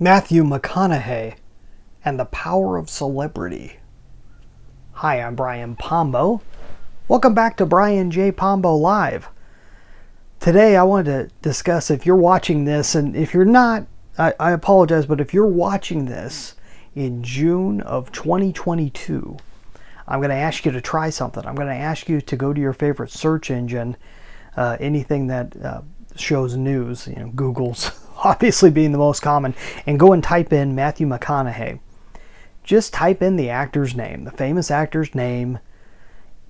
Matthew McConaughey and the Power of Celebrity. Hi, I'm Brian Pombo. Welcome back to Brian J. Pombo Live. Today I wanted to discuss, if you're watching this, and if you're not, I apologize, but if you're watching this in June of 2022, I'm going to ask you to try something. I'm going to ask you to go to your favorite search engine, anything that shows news, Google's obviously being the most common, and go and type in Matthew McConaughey. Just type in the actor's name, the famous actor's name,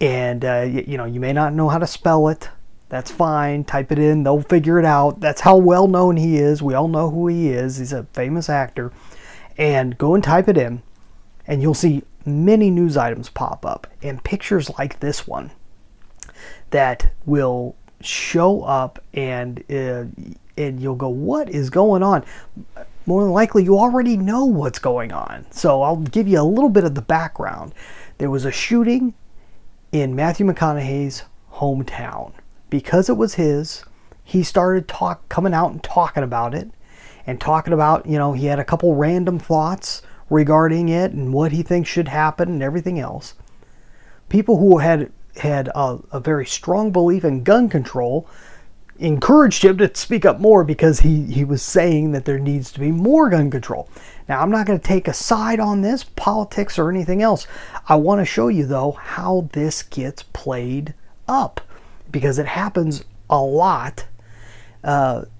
and you may not know how to spell it. That's fine. Type it in. They'll figure it out. That's how well known he is. We all know who he is. He's a famous actor. And go and type it in, and you'll see many news items pop up and pictures like this one that will show up, and you'll go, what is going on? More than likely, you already know what's going on. So I'll give you a little bit of the background. There was a shooting in Matthew McConaughey's hometown. Because it was his, he started coming out and talking about it, and talking about, he had a couple random thoughts regarding it and what he thinks should happen and everything else. People who had a very strong belief in gun control encouraged him to speak up more, because he was saying that there needs to be more gun control. Now, I'm not going to take a side on this, politics or anything else. I want to show you, though, how this gets played up, because it happens a lot.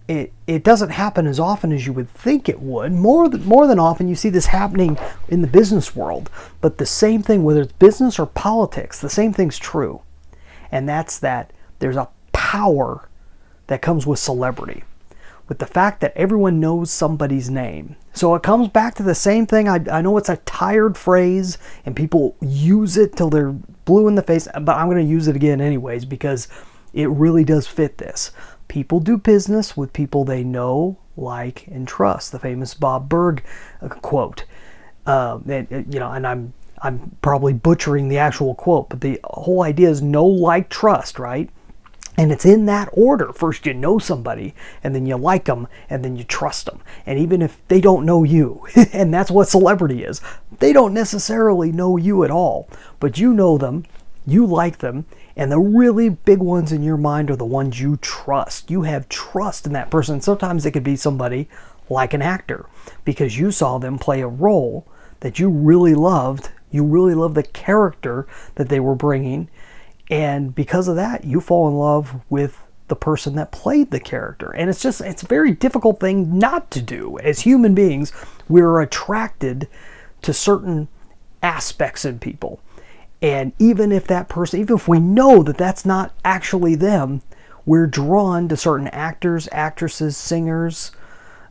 It doesn't happen as often as you would think it would. More than often, you see this happening in the business world. But the same thing, whether it's business or politics, the same thing's true. And that's that there's a power that comes with celebrity, with the fact that everyone knows somebody's name. So it comes back to the same thing. I know it's a tired phrase, and people use it till they're blue in the face, but I'm going to use it again anyways, because it really does fit this. People do business with people they know, like, and trust. The famous Bob Berg quote. And I'm probably butchering the actual quote, but the whole idea is know, like, trust, right? And it's in that order. First you know somebody, and then you like them, and then you trust them. And even if they don't know you, and that's what celebrity is, they don't necessarily know you at all, but you know them, you like them, and the really big ones in your mind are the ones you trust. You have trust in that person. Sometimes it could be somebody like an actor, because you saw them play a role that you really loved. You really loved the character that they were bringing. And because of that, you fall in love with the person that played the character. And it's a very difficult thing not to do. As human beings, we're attracted to certain aspects in people. And even if we know that that's not actually them, we're drawn to certain actors, actresses, singers.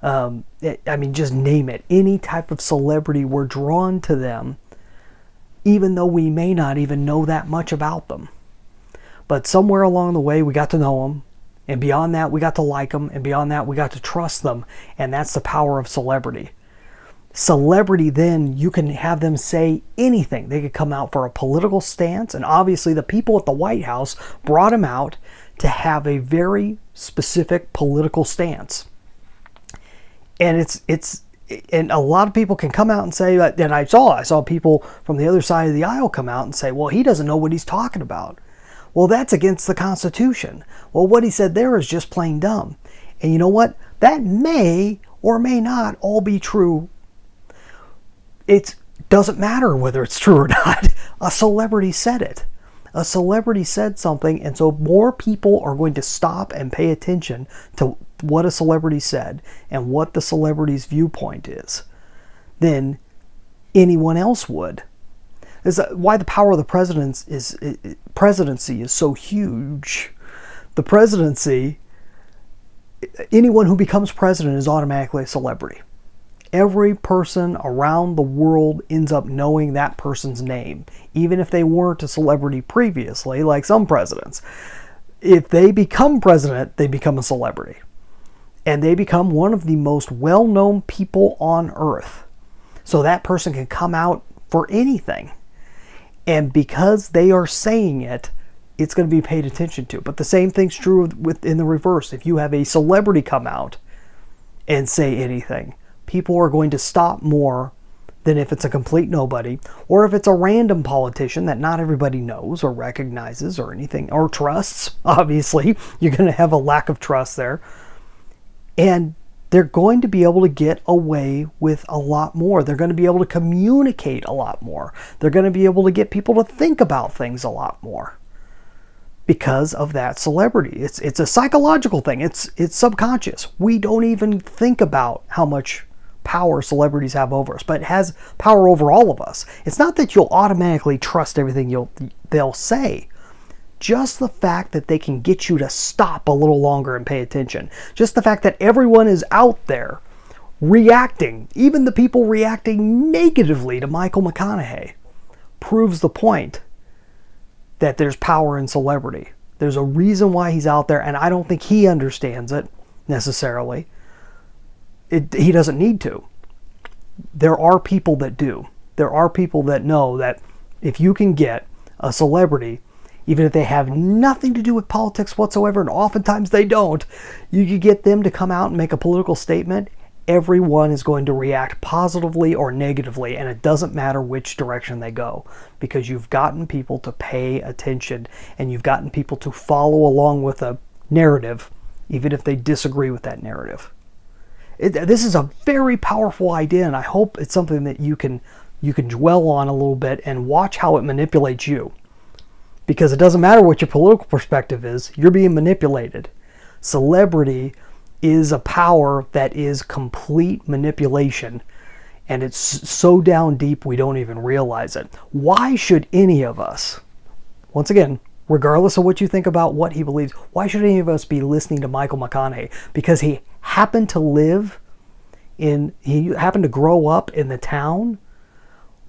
Just name it. Any type of celebrity, we're drawn to them, even though we may not even know that much about them. But somewhere along the way, we got to know them. And beyond that, we got to like them. And beyond that, we got to trust them. And that's the power of celebrity. Celebrity, then, you can have them say anything. They could come out for a political stance. And obviously, the people at the White House brought him out to have a very specific political stance. And and a lot of people can come out and say, and I saw people from the other side of the aisle come out and say, well, he doesn't know what he's talking about. Well, that's against the Constitution. Well, what he said there is just plain dumb. And you know what? That may or may not all be true. It doesn't matter whether it's true or not. A celebrity said it. A celebrity said something, and so more people are going to stop and pay attention to what a celebrity said and what the celebrity's viewpoint is than anyone else would. Is why the power of the presidency is so huge. The presidency, anyone who becomes president is automatically a celebrity. Every person around the world ends up knowing that person's name, even if they weren't a celebrity previously, like some presidents. If they become president, they become a celebrity. And they become one of the most well-known people on earth. So that person can come out for anything. And because they are saying it, it's going to be paid attention to. But the same thing's true in the reverse. If you have a celebrity come out and say anything, people are going to stop more than if it's a complete nobody, or if it's a random politician that not everybody knows or recognizes or anything, or trusts. Obviously, you're going to have a lack of trust there. And they're going to be able to get away with a lot more. They're going to be able to communicate a lot more. They're going to be able to get people to think about things a lot more because of that celebrity. It's a psychological thing. It's subconscious. We don't even think about how much power celebrities have over us, but it has power over all of us. It's not that you'll automatically trust everything they'll say. Just the fact that they can get you to stop a little longer and pay attention. Just the fact that everyone is out there reacting, even the people reacting negatively to Michael McConaughey, proves the point that there's power in celebrity. There's a reason why he's out there, and I don't think he understands it necessarily. He doesn't need to. There are people that do. There are people that know that if you can get a celebrity, even if they have nothing to do with politics whatsoever, and oftentimes they don't, you can get them to come out and make a political statement, everyone is going to react positively or negatively, and it doesn't matter which direction they go, because you've gotten people to pay attention, and you've gotten people to follow along with a narrative, even if they disagree with that narrative. This is a very powerful idea, and I hope it's something that you can dwell on a little bit and watch how it manipulates you. Because it doesn't matter what your political perspective is, you're being manipulated. Celebrity is a power that is complete manipulation, and it's so down deep we don't even realize it. Why should any of us, once again, regardless of what you think about what he believes, why should any of us be listening to Michael McConaughey? Because he happened to grow up in the town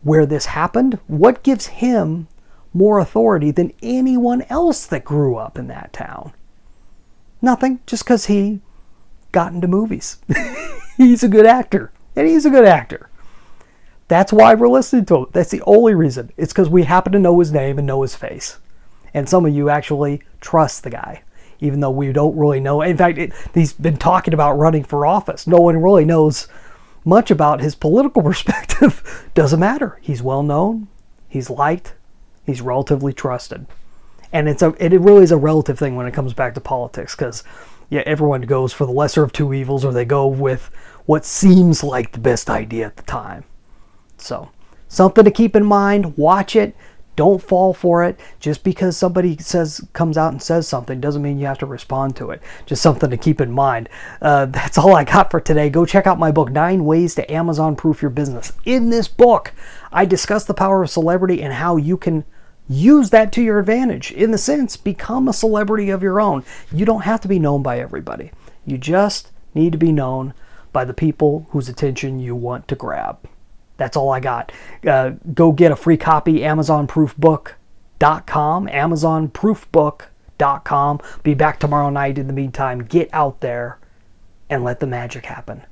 where this happened? What gives him more authority than anyone else that grew up in that town? Nothing, just because he got into movies. He's a good actor, and he's a good actor. That's why we're listening to him. That's the only reason. It's because we happen to know his name and know his face. And some of you actually trust the guy, even though we don't really know. In fact, he's been talking about running for office. No one really knows much about his political perspective. Doesn't matter. He's well known. He's liked. He's relatively trusted. And it really is a relative thing when it comes back to politics, because everyone goes for the lesser of two evils, or they go with what seems like the best idea at the time. So, something to keep in mind. Watch it. Don't fall for it. Just because somebody comes out and says something doesn't mean you have to respond to it. Just something to keep in mind. That's all I got for today. Go check out my book, 9 Ways to Amazon-Proof Your Business. In this book, I discuss the power of celebrity and how you can use that to your advantage. In the sense, become a celebrity of your own. You don't have to be known by everybody. You just need to be known by the people whose attention you want to grab. That's all I got. Go get a free copy, AmazonProofBook.com, AmazonProofBook.com. Be back tomorrow night. In the meantime, get out there and let the magic happen.